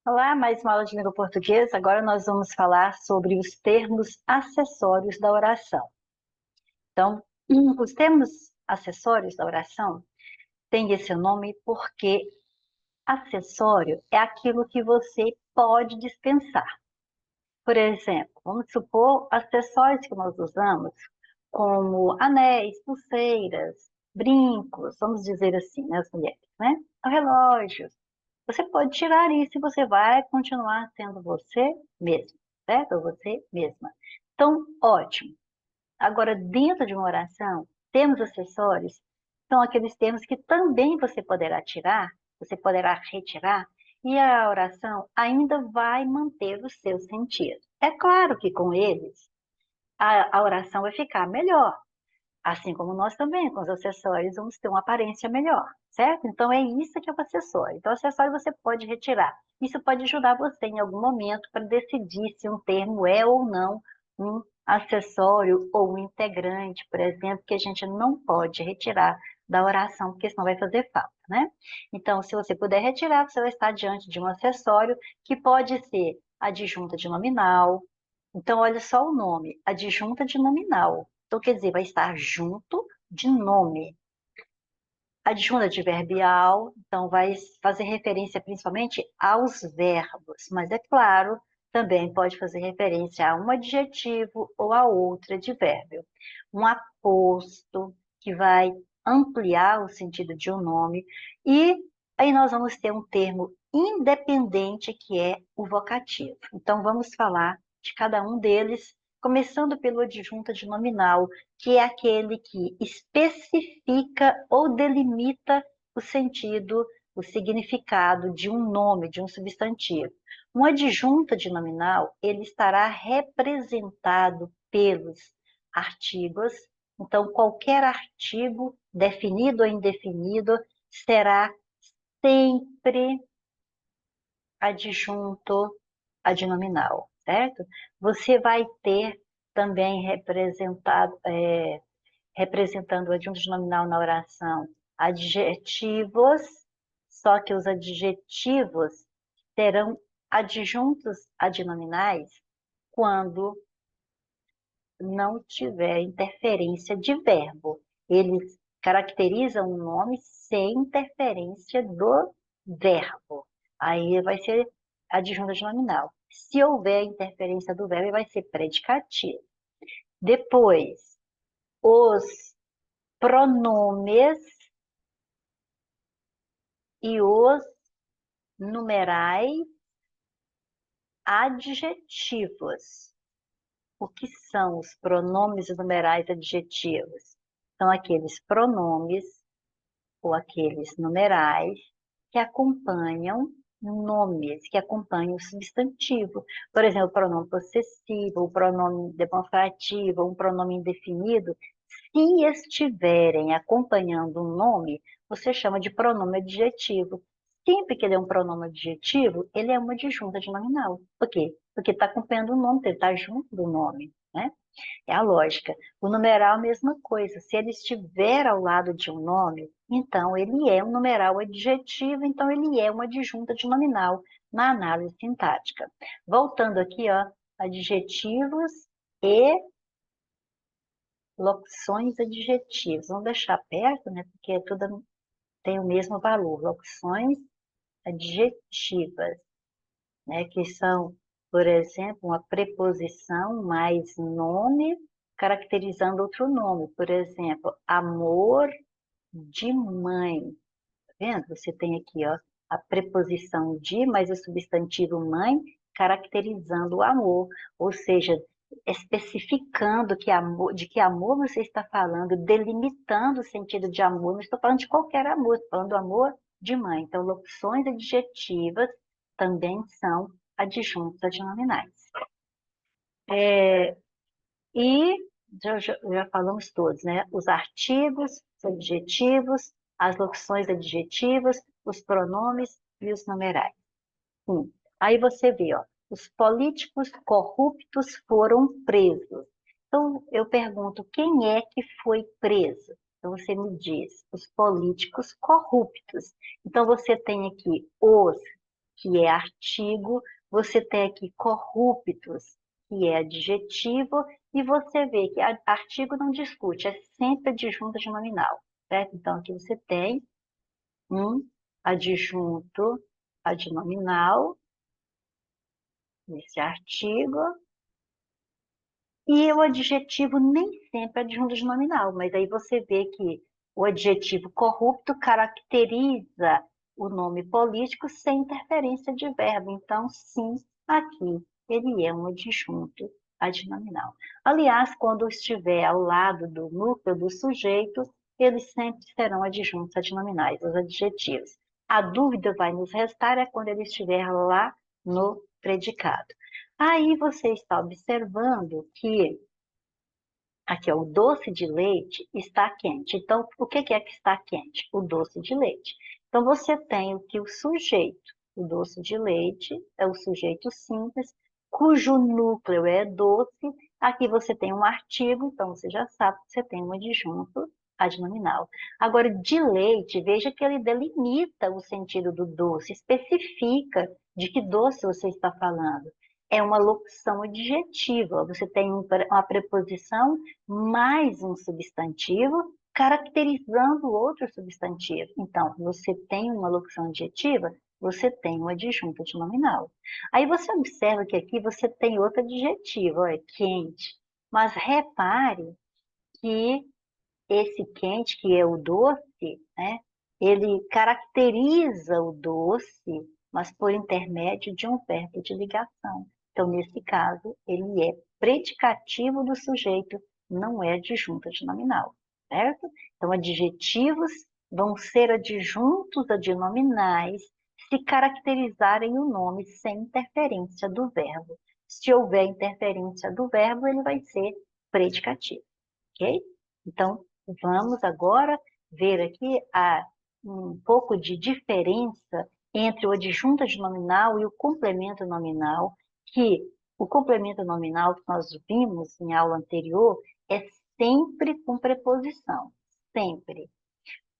Olá, mais uma aula de língua portuguesa. Agora nós vamos falar sobre os termos acessórios da oração. Então, os termos acessórios da oração têm esse nome porque acessório é aquilo que você pode dispensar. Por exemplo, vamos supor acessórios que nós usamos, como anéis, pulseiras, brincos, vamos dizer assim, né, as mulheres, né? Relógios. Você pode tirar isso e você vai continuar sendo você mesmo, certo? Ou você mesma. Então, ótimo. Agora, dentro de uma oração, termos acessórios são aqueles termos que também você poderá tirar, você poderá retirar, e a oração ainda vai manter o seu sentido. É claro que com eles, a oração vai ficar melhor. Assim como nós também, com os acessórios, vamos ter uma aparência melhor, certo? Então, é isso que é o acessório. Então, o acessório você pode retirar. Isso pode ajudar você em algum momento para decidir se um termo é ou não um acessório ou um integrante, por exemplo, que a gente não pode retirar da oração, porque senão vai fazer falta, né? Então, se você puder retirar, você vai estar diante de um acessório que pode ser adjunta de nominal. Então, olha só o nome, adjunta de nominal. Então, quer dizer, vai estar junto de nome. Adjunta adverbial, então vai fazer referência principalmente aos verbos, mas é claro, também pode fazer referência a um adjetivo ou a outro advérbio. Um aposto, que vai ampliar o sentido de um nome, e aí nós vamos ter um termo independente, que é o vocativo. Então, vamos falar de cada um deles, começando pelo adjunta de nominal, que é aquele que especifica ou delimita o sentido, o significado de um nome, de um substantivo. Um adjunto de nominal, ele estará representado pelos artigos. Então, qualquer artigo, definido ou indefinido, será sempre adjunto adnominal, certo? Você vai ter também representando o adjunto de nominal na oração, adjetivos, só que os adjetivos serão adjuntos adnominais quando não tiver interferência de verbo. Eles caracterizam o nome sem interferência do verbo. Aí vai ser adjunto adnominal. Se houver interferência do verbo, vai ser predicativo. Depois, os pronomes e os numerais adjetivos. O que são os pronomes e numerais adjetivos? São aqueles pronomes ou aqueles numerais que acompanham nomes, que acompanham o substantivo. Por exemplo, o pronome possessivo, o pronome demonstrativo, um pronome indefinido. Se estiverem acompanhando um nome, você chama de pronome adjetivo. Sempre que ele é um pronome adjetivo, ele é uma adjunta de nominal. Por quê? Porque está acompanhando o nome, ele está junto do nome, né? É a lógica. O numeral, a mesma coisa. Se ele estiver ao lado de um nome, então ele é um numeral adjetivo, então ele é uma adjunta de nominal na análise sintática. Voltando aqui, ó, adjetivos e locuções adjetivas. Vamos deixar perto, né? Porque tudo tem o mesmo valor. Locuções adjetivas, né? Que são, por exemplo, uma preposição mais nome caracterizando outro nome. Por exemplo, amor de mãe. Tá vendo? Você tem aqui, ó, a preposição de, mais o substantivo mãe, caracterizando o amor. Ou seja, especificando de que amor você está falando, delimitando o sentido de amor. Não estou falando de qualquer amor, estou falando do amor de mãe. Então, locuções adjetivas também são adjuntos adnominais. E já falamos todos, né? Os artigos, os adjetivos, as locuções adjetivas, os pronomes e os numerais. Aí você vê, ó, os políticos corruptos foram presos. Então, eu pergunto, quem é que foi preso? Então, você me diz, os políticos corruptos. Então, você tem aqui os que é artigo, você tem aqui corruptos, que é adjetivo, e você vê que artigo não discute, é sempre adjunto de nominal, certo? Então, aqui você tem um adjunto adnominal, nesse artigo, e o adjetivo nem sempre é adjunto de nominal, mas aí você vê que o adjetivo corrupto caracteriza o nome político sem interferência de verbo. Então, sim, aqui ele é um adjunto adnominal. Aliás, quando estiver ao lado do núcleo do sujeito, eles sempre serão adjuntos adnominais, os adjetivos. A dúvida vai nos restar é quando ele estiver lá no predicado. Aí você está observando que aqui é o doce de leite está quente. Então, o que é que está quente? O doce de leite. Então, você tem o que o sujeito, o doce de leite é o sujeito simples, cujo núcleo é doce. Aqui você tem um artigo, então você já sabe que você tem um adjunto adnominal. Agora, de leite, veja que ele delimita o sentido do doce, especifica de que doce você está falando. É uma locução adjetiva, você tem uma preposição mais um substantivo caracterizando outro substantivo. Então, você tem uma locução adjetiva, você tem um adjunto de nominal. Aí você observa que aqui você tem outro adjetivo, olha, quente. Mas repare que esse quente, que é o doce, né, ele caracteriza o doce, mas por intermédio de um verbo de ligação. Então, nesse caso, ele é predicativo do sujeito, não é adjunto de nominal, certo? Então, adjetivos vão ser adjuntos adnominais se caracterizarem o nome sem interferência do verbo. Se houver interferência do verbo, ele vai ser predicativo, ok? Então, vamos agora ver aqui um pouco de diferença entre o adjunto adnominal e o complemento nominal, que o complemento nominal que nós vimos em aula anterior é sempre com preposição, sempre.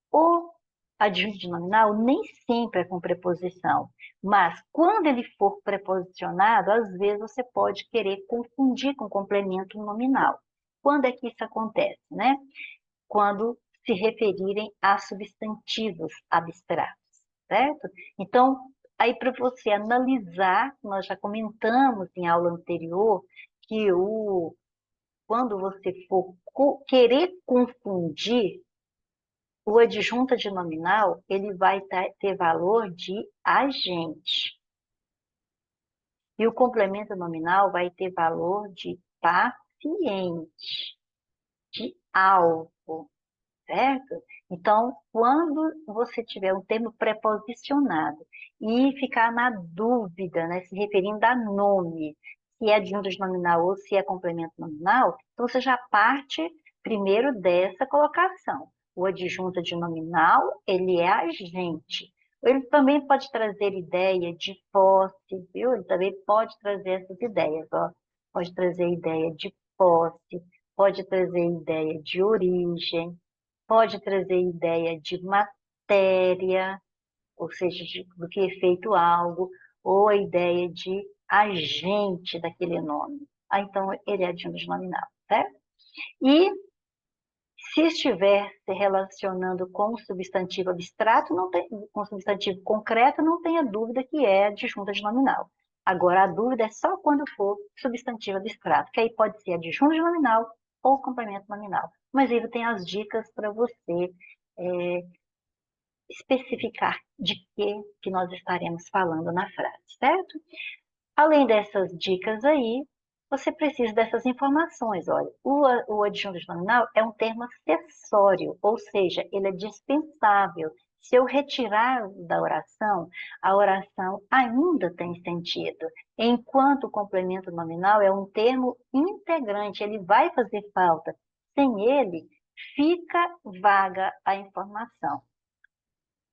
O adjunto nominal nem sempre é com preposição, mas quando ele for preposicionado, às vezes você pode querer confundir com complemento nominal. Quando é que isso acontece, né? Quando se referirem a substantivos abstratos, certo? Então, aí para você analisar, nós já comentamos em aula anterior que quando você for querer confundir, o adjunto adnominal, ele vai ter valor de agente. E o complemento nominal vai ter valor de paciente, de alvo, certo? Então, quando você tiver um termo preposicionado e ficar na dúvida, né, se referindo a nome, se é adjunto de nominal ou se é complemento nominal, então você já parte primeiro dessa colocação. O adjunto de nominal, ele é agente. Ele também pode trazer ideia de posse, viu? Ele também pode trazer essas ideias, ó. Pode trazer ideia de posse, pode trazer ideia de origem, pode trazer ideia de matéria, ou seja, do que é feito algo, ou a ideia de agente daquele nome. Então, ele é adjunto nominal, certo? E se estiver se relacionando com o substantivo abstrato, com o substantivo concreto, não tenha dúvida que é adjunto nominal. Agora, a dúvida é só quando for substantivo abstrato, que aí pode ser adjunto nominal ou complemento nominal. Mas ele tem as dicas para você especificar de que nós estaremos falando na frase, certo? Além dessas dicas aí, você precisa dessas informações. Olha, o adjunto nominal é um termo acessório, ou seja, ele é dispensável. Se eu retirar da oração, a oração ainda tem sentido. Enquanto o complemento nominal é um termo integrante, ele vai fazer falta. Sem ele, fica vaga a informação.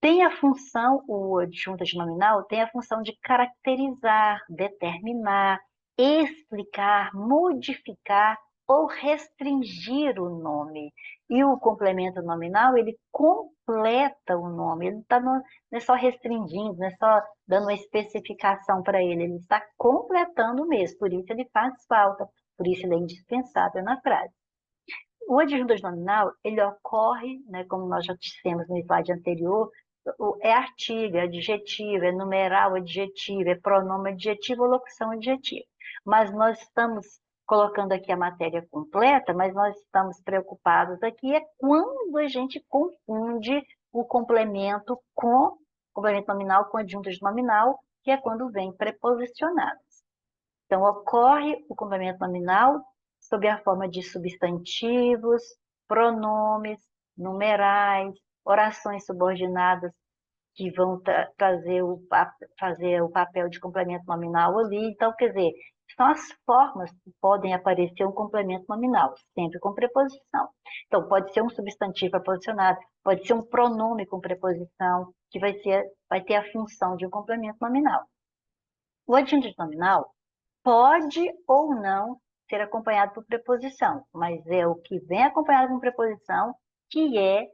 Tem a função, o adjunto nominal tem a função de caracterizar, determinar, explicar, modificar ou restringir o nome. E o complemento nominal, ele completa o nome, ele não é só restringindo, não é só dando uma especificação para ele está completando mesmo, por isso ele faz falta, por isso ele é indispensável na frase. O adjunto nominal, ele ocorre, né, como nós já dissemos no slide anterior, é artigo, é adjetivo, é numeral adjetivo, é pronome adjetivo ou locução adjetiva. Mas nós estamos colocando aqui a matéria completa, mas nós estamos preocupados aqui é quando a gente confunde o complemento nominal com adjunto nominal, que é quando vem preposicionados. Então, ocorre o complemento nominal sob a forma de substantivos, pronomes, numerais, orações subordinadas que vão fazer o papel de complemento nominal ali. Então, quer dizer, são as formas que podem aparecer um complemento nominal, sempre com preposição. Então, pode ser um substantivo preposicionado, pode ser um pronome com preposição, que vai ter a função de um complemento nominal. O adjunto nominal pode ou não ser acompanhado por preposição, mas é o que vem acompanhado com preposição que é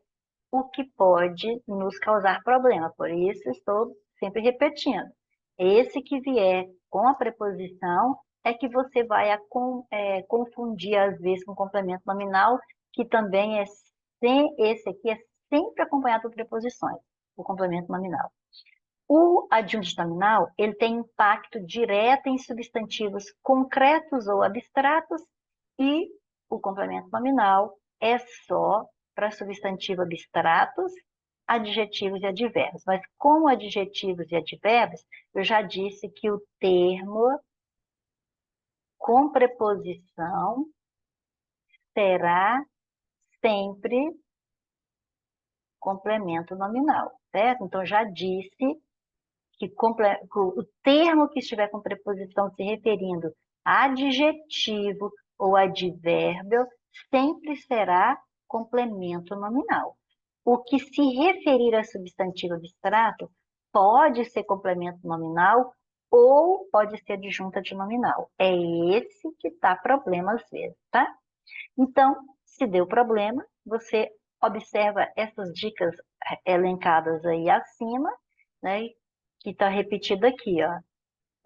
o que pode nos causar problema. Por isso, estou sempre repetindo. Esse que vier com a preposição é que você vai confundir, às vezes, com complemento nominal, que também esse aqui é sempre acompanhado por preposições, o complemento nominal. O adjunto nominal, ele tem impacto direto em substantivos concretos ou abstratos e o complemento nominal é só para substantivos abstratos, adjetivos e advérbios. Mas com adjetivos e advérbios, eu já disse que o termo com preposição será sempre complemento nominal, certo? Então, já disse que o termo que estiver com preposição se referindo a adjetivo ou advérbio sempre será complemento nominal. O que se referir a substantivo abstrato pode ser complemento nominal ou pode ser adjunta de nominal. É esse que dá problema às vezes, tá? Então, se deu problema, você observa essas dicas elencadas aí acima, né? Que está repetido aqui, ó.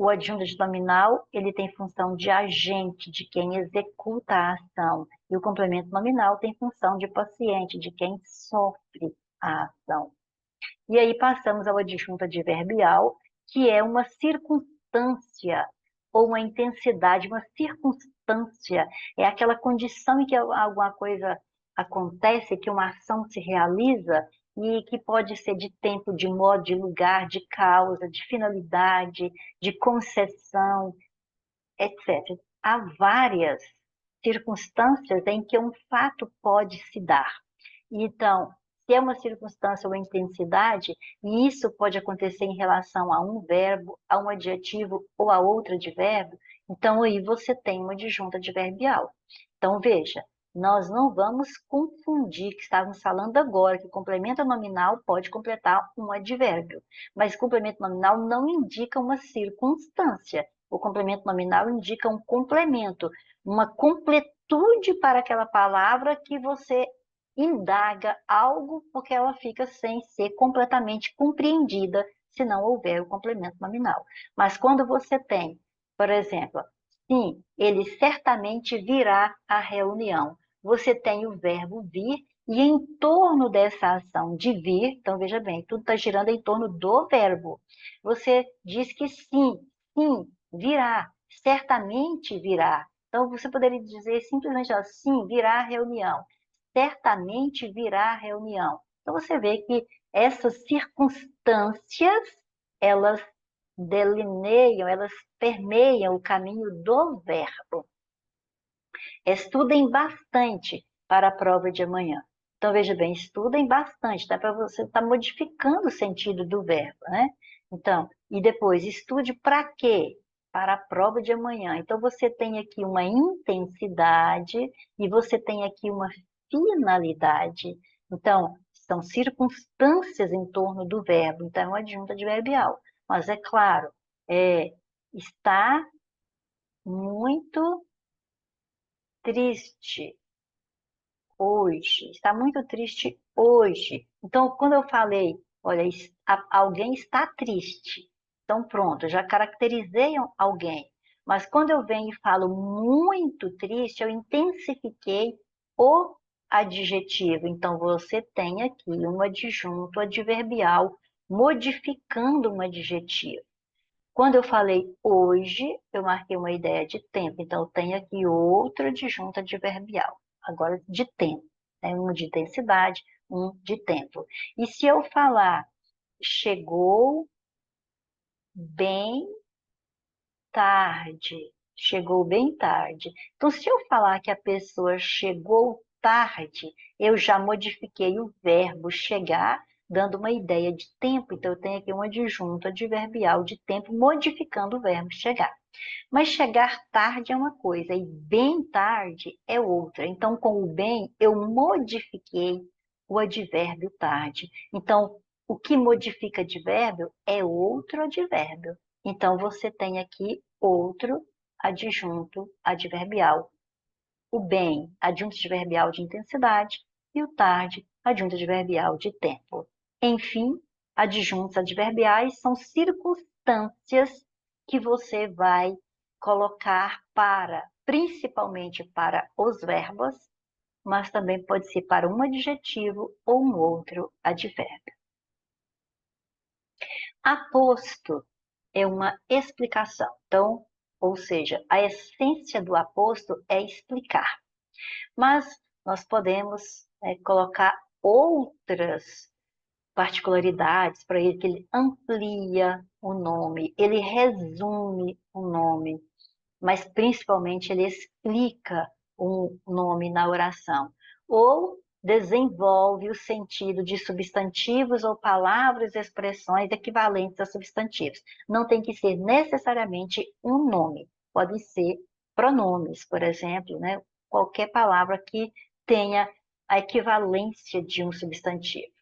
O adjunto nominal, ele tem função de agente, de quem executa a ação. E o complemento nominal tem função de paciente, de quem sofre a ação. E aí passamos ao adjunto adverbial, que é uma circunstância ou uma intensidade, uma circunstância. É aquela condição em que alguma coisa acontece, que uma ação se realiza e que pode ser de tempo, de modo, de lugar, de causa, de finalidade, de concessão, etc. Há várias circunstâncias em que um fato pode se dar. Então, se é uma circunstância ou intensidade, e isso pode acontecer em relação a um verbo, a um adjetivo ou a outro advérbio, então aí você tem uma adjunta adverbial. Então, veja, nós não vamos confundir que estávamos falando agora que o complemento nominal pode completar um advérbio, mas complemento nominal não indica uma circunstância. O complemento nominal indica um complemento, uma completude para aquela palavra que você indaga algo porque ela fica sem ser completamente compreendida se não houver o complemento nominal. Mas quando você tem, por exemplo, sim, ele certamente virá à reunião. Você tem o verbo vir e em torno dessa ação de vir, então veja bem, tudo está girando em torno do verbo. Você diz que sim, sim, virá, certamente virá. Então você poderia dizer simplesmente assim, virá à reunião, certamente virá a reunião. Então você vê que essas circunstâncias, elas delineiam, elas permeiam o caminho do verbo. Estudem bastante para a prova de amanhã. Então, veja bem, estudem bastante, dá para você estar modificando o sentido do verbo, né? Então, e depois, estude para quê? Para a prova de amanhã. Então, você tem aqui uma intensidade e você tem aqui uma finalidade. Então, são circunstâncias em torno do verbo. Então, é uma adjunta adverbial. Mas, é claro, está muito triste hoje, está muito triste hoje. Então, quando eu falei, olha, alguém está triste, então pronto, eu já caracterizei alguém. Mas quando eu venho e falo muito triste, eu intensifiquei o adjetivo. Então, você tem aqui um adjunto adverbial modificando um adjetivo. Quando eu falei hoje, eu marquei uma ideia de tempo. Então, eu tenho aqui outro adjunto adverbial. Agora, de tempo. Né? Um de intensidade, um de tempo. E se eu falar chegou bem tarde, chegou bem tarde. Então, se eu falar que a pessoa chegou tarde, eu já modifiquei o verbo chegar, dando uma ideia de tempo. Então, eu tenho aqui um adjunto adverbial de tempo, modificando o verbo chegar. Mas chegar tarde é uma coisa e bem tarde é outra. Então, com o bem, eu modifiquei o advérbio tarde. Então, o que modifica advérbio é outro advérbio. Então, você tem aqui outro adjunto adverbial. O bem, adjunto adverbial de intensidade, e o tarde, adjunto adverbial de tempo. Enfim, adjuntos adverbiais são circunstâncias que você vai colocar para, principalmente para os verbos, mas também pode ser para um adjetivo ou um outro advérbio. Aposto é uma explicação. Então, ou seja, a essência do aposto é explicar. Mas nós podemos colocar outras particularidades para ele, que ele amplia o nome, ele resume o nome, mas principalmente ele explica um nome na oração. Ou desenvolve o sentido de substantivos ou palavras e expressões equivalentes a substantivos. Não tem que ser necessariamente um nome, podem ser pronomes, por exemplo, né? Qualquer palavra que tenha a equivalência de um substantivo.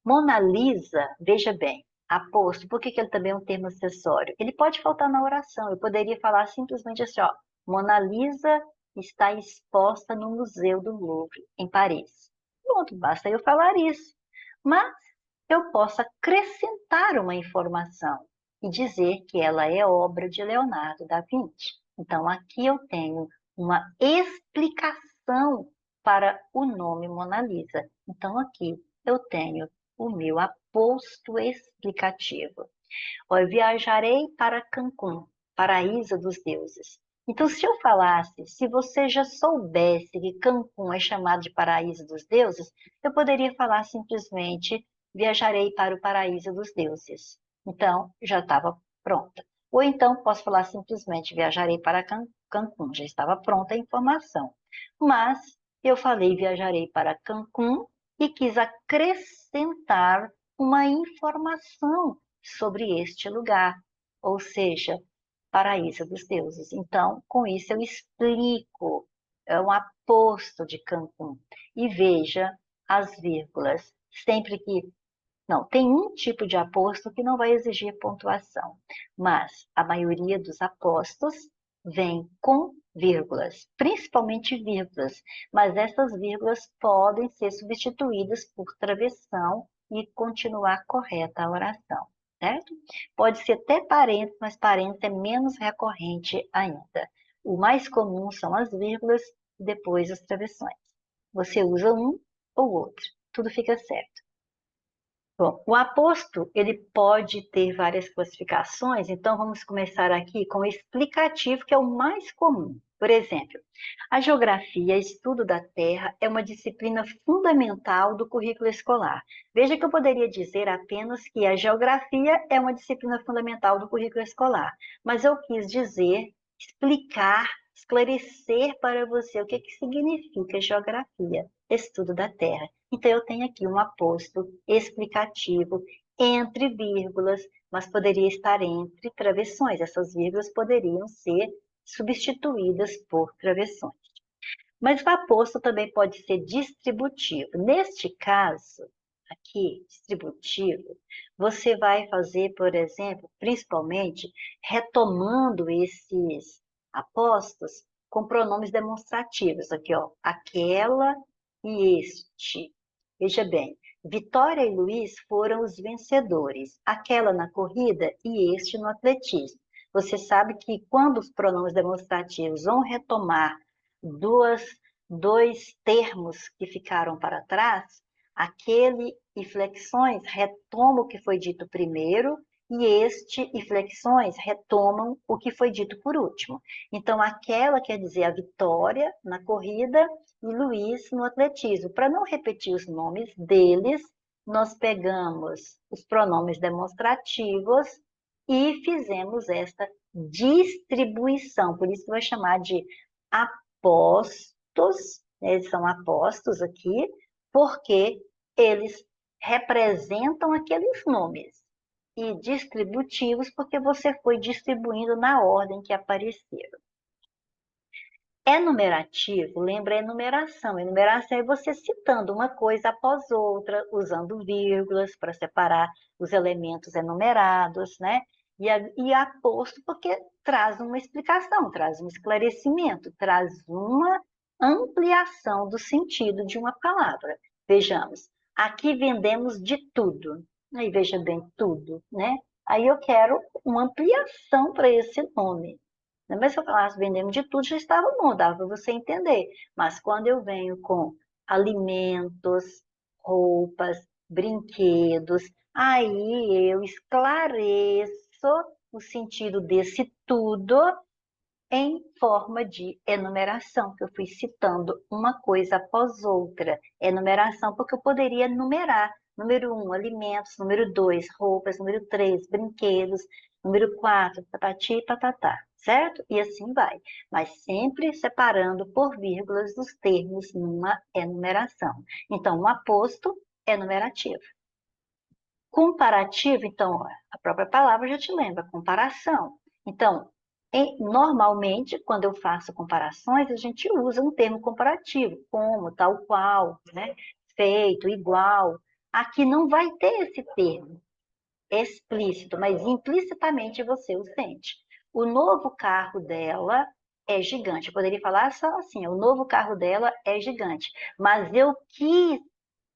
Mona Lisa, veja bem, aposto, por que ele também é um termo acessório? Ele pode faltar na oração, eu poderia falar simplesmente assim, ó, Mona Lisa está exposta no Museu do Louvre, em Paris. Pronto, basta eu falar isso. Mas eu posso acrescentar uma informação e dizer que ela é obra de Leonardo da Vinci. Então, aqui eu tenho uma explicação para o nome Mona Lisa. Então, aqui eu tenho o meu aposto explicativo. Eu viajarei para Cancún, paraíso dos deuses. Então, se eu falasse, se você já soubesse que Cancún é chamado de paraíso dos deuses, eu poderia falar simplesmente, viajarei para o paraíso dos deuses. Então, já estava pronta. Ou então, posso falar simplesmente, viajarei para Cancún, já estava pronta a informação. Mas, eu falei, viajarei para Cancún e quis acrescentar uma informação sobre este lugar, ou seja, paraíso dos deuses. Então, com isso eu explico, é um aposto de Cancún. E veja as vírgulas, sempre que... Não, tem um tipo de aposto que não vai exigir pontuação, mas a maioria dos apostos vem com vírgulas, principalmente vírgulas, mas essas vírgulas podem ser substituídas por travessão e continuar correta a oração, certo? Pode ser até parênteses, mas parênteses é menos recorrente ainda. O mais comum são as vírgulas e depois as travessões. Você usa um ou outro, tudo fica certo. Bom, o aposto, ele pode ter várias classificações, então vamos começar aqui com o explicativo, que é o mais comum. Por exemplo, a geografia, estudo da Terra, é uma disciplina fundamental do currículo escolar. Veja que eu poderia dizer apenas que a geografia é uma disciplina fundamental do currículo escolar, mas eu quis dizer, explicar, esclarecer para você o que significa geografia, estudo da Terra. Então, eu tenho aqui um aposto explicativo entre vírgulas, mas poderia estar entre travessões. Essas vírgulas poderiam ser substituídas por travessões. Mas o aposto também pode ser distributivo. Neste caso, aqui, distributivo, você vai fazer, por exemplo, principalmente retomando esses apostos com pronomes demonstrativos. Aqui, ó, aquela e este. Veja bem, Vitória e Luiz foram os vencedores, aquela na corrida e este no atletismo. Você sabe que quando os pronomes demonstrativos vão retomar dois termos que ficaram para trás, aquele e flexões retoma o que foi dito primeiro e este e flexões retomam o que foi dito por último. Então, aquela quer dizer a vitória na corrida e Luiz no atletismo. Para não repetir os nomes deles, nós pegamos os pronomes demonstrativos e fizemos esta distribuição. Por isso que vai chamar de apostos, né? Eles são apostos aqui, porque eles representam aqueles nomes. E distributivos, porque você foi distribuindo na ordem que apareceram. Enumerativo, lembra enumeração. Enumeração é você citando uma coisa após outra, usando vírgulas para separar os elementos enumerados, né? E aposto porque traz uma explicação, traz um esclarecimento, traz uma ampliação do sentido de uma palavra. Vejamos, aqui vendemos de tudo. Aí veja bem, tudo, né? Aí eu quero uma ampliação para esse nome. Mas se eu falasse vendemos de tudo, já estava bom, dava para você entender. Mas quando eu venho com alimentos, roupas, brinquedos, aí eu esclareço o sentido desse tudo em forma de enumeração, que eu fui citando uma coisa após outra. Enumeração, porque eu poderia numerar. Número 1, alimentos. Número 2, roupas. Número 3, brinquedos. Número 4, patati e patatá, certo? E assim vai. Mas sempre separando por vírgulas os termos numa enumeração. Então, um aposto enumerativo. Comparativo, então, a própria palavra já te lembra, comparação. Então, normalmente, quando eu faço comparações, a gente usa um termo comparativo, como, tal qual, né? Feito, igual. Aqui não vai ter esse termo explícito, mas implicitamente você o sente. O novo carro dela é gigante. Eu poderia falar só assim, o novo carro dela é gigante. Mas eu quis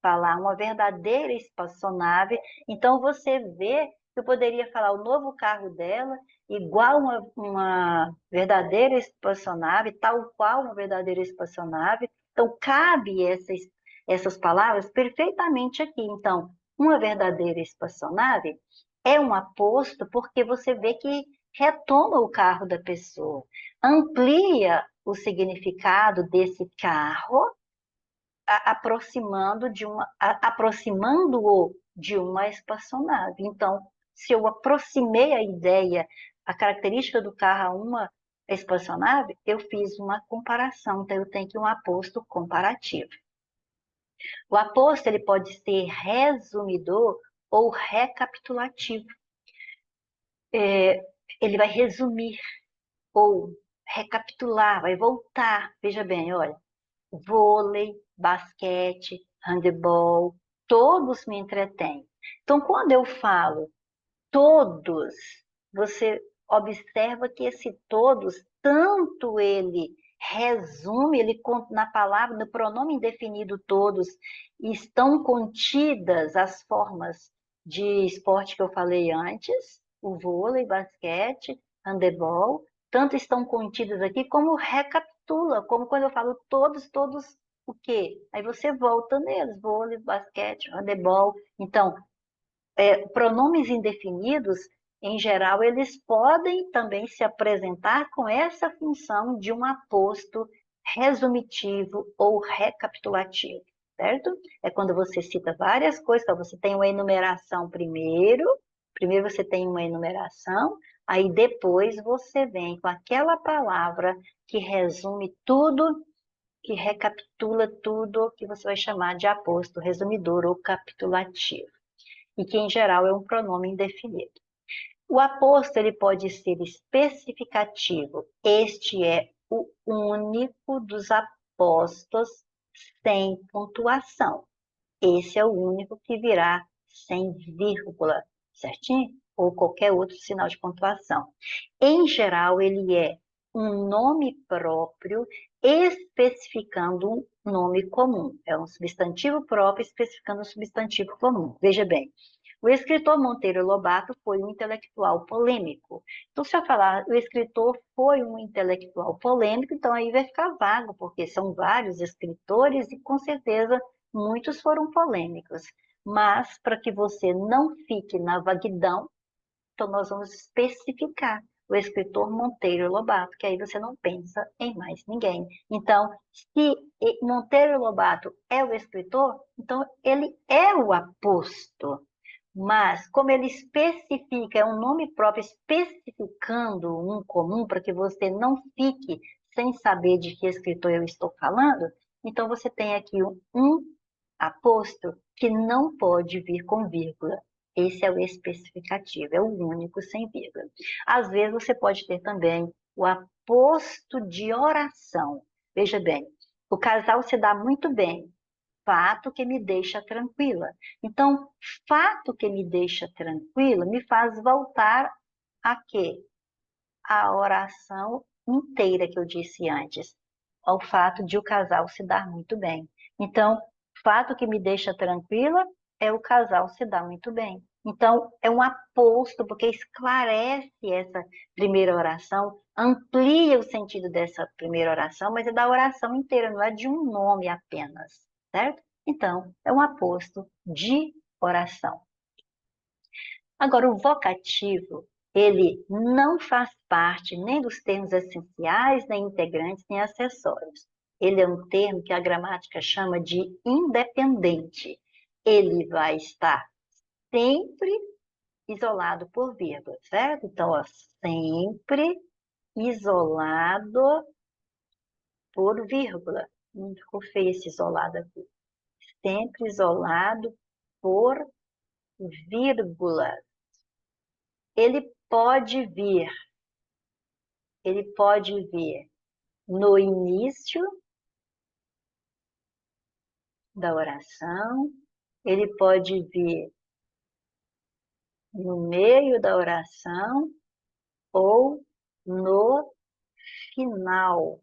falar uma verdadeira espaçonave, então você vê que eu poderia falar o novo carro dela igual uma verdadeira espaçonave, tal qual uma verdadeira espaçonave. Então, cabe essas palavras perfeitamente aqui. Então, uma verdadeira espaçonave é um aposto porque você vê que retoma o carro da pessoa, amplia o significado desse carro aproximando-o de uma espaçonave. Então, se eu aproximei a ideia, a característica do carro a uma espaçonave, eu fiz uma comparação, então eu tenho aqui um aposto comparativo. O aposto ele pode ser resumidor ou recapitulativo. Ele vai resumir ou recapitular, vai voltar. Veja bem, olha, vôlei, basquete, handebol, todos me entretêm. Então, quando eu falo todos, você observa que esse todos, tanto ele resume, ele na palavra, no pronome indefinido todos, estão contidas as formas de esporte que eu falei antes, o vôlei, basquete, handebol, tanto estão contidas aqui como recapitula, como quando eu falo todos, todos o quê? Aí você volta neles, vôlei, basquete, handebol. Então, pronomes indefinidos, em geral, eles podem também se apresentar com essa função de um aposto resumitivo ou recapitulativo, certo? É quando você cita várias coisas, então você tem uma enumeração primeiro você tem uma enumeração, aí depois você vem com aquela palavra que resume tudo, que recapitula tudo, que você vai chamar de aposto resumidor ou capitulativo e que em geral é um pronome indefinido. O aposto ele pode ser especificativo. Este é o único dos apostos sem pontuação. Esse é o único que virá sem vírgula, certinho? Ou qualquer outro sinal de pontuação. Em geral, ele é um nome próprio especificando um nome comum. É um substantivo próprio especificando um substantivo comum. Veja bem, o escritor Monteiro Lobato foi um intelectual polêmico. Então, se eu falar o escritor foi um intelectual polêmico, então aí vai ficar vago, porque são vários escritores e com certeza muitos foram polêmicos. Mas, para que você não fique na vaguidão, então nós vamos especificar o escritor Monteiro Lobato, que aí você não pensa em mais ninguém. Então, se Monteiro Lobato é o escritor, então ele é o aposto. Mas, como ele especifica, é um nome próprio especificando um comum, para que você não fique sem saber de que escritor eu estou falando, então você tem aqui um aposto que não pode vir com vírgula. Esse é o especificativo, é o único sem vírgula. Às vezes você pode ter também o aposto de oração. Veja bem, o casal se dá muito bem, fato que me deixa tranquila. Então, fato que me deixa tranquila me faz voltar a quê? A oração inteira que eu disse antes, ao fato de o casal se dar muito bem. Então, fato que me deixa tranquila é o casal se dar muito bem. Então, é um aposto, porque esclarece essa primeira oração, amplia o sentido dessa primeira oração, mas é da oração inteira, não é de um nome apenas, certo? Então, é um aposto de oração. Agora, o vocativo, ele não faz parte nem dos termos essenciais, nem integrantes, nem acessórios. Ele é um termo que a gramática chama de independente. Ele vai estar sempre isolado por vírgula, certo? Então, ó, sempre isolado por vírgula. Não ficou feio esse isolado aqui. Sempre isolado por vírgula. Ele pode vir no início da oração, ele pode vir no meio da oração ou no final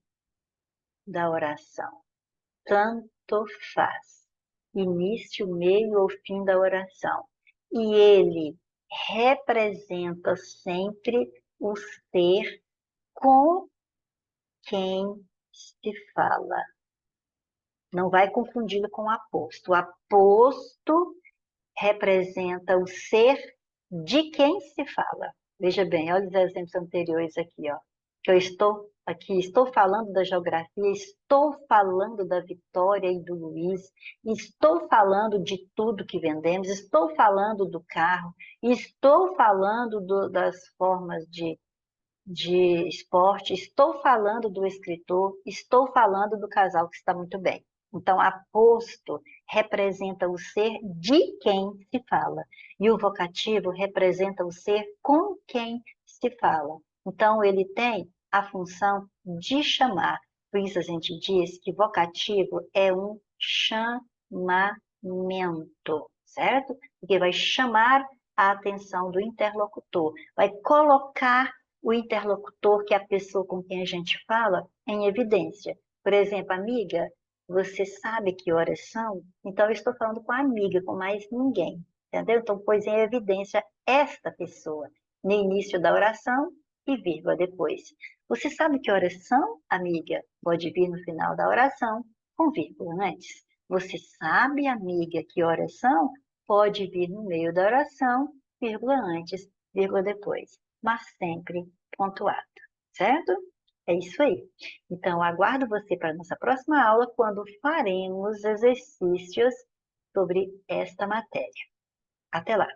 da oração. Tanto faz. Início, meio ou fim da oração. E ele representa sempre o ser com quem se fala. Não vai confundi-lo com aposto. O aposto representa o ser de quem se fala. Veja bem, olha os exemplos anteriores aqui, ó. Que eu estou aqui, estou falando da geografia, estou falando da Vitória e do Luiz, estou falando de tudo que vendemos, estou falando do carro, estou falando das formas de esporte, estou falando do escritor, estou falando do casal que está muito bem. Então, aposto representa o ser de quem se fala, e o vocativo representa o ser com quem se fala. Então, ele tem a função de chamar. Por isso, a gente diz que vocativo é um chamamento, certo? Porque vai chamar a atenção do interlocutor, vai colocar o interlocutor, que é a pessoa com quem a gente fala, em evidência. Por exemplo, amiga, você sabe que horas são? Então, eu estou falando com a amiga, com mais ninguém. Entendeu? Então, pôs em evidência esta pessoa, no início da oração e vírgula depois. Você sabe que horas são, amiga? Pode vir no final da oração, com vírgula antes. Você sabe, amiga, que horas são? Pode vir no meio da oração, vírgula antes, vírgula depois. Mas sempre pontuado, certo? É isso aí. Então, aguardo você para a nossa próxima aula, quando faremos exercícios sobre esta matéria. Até lá!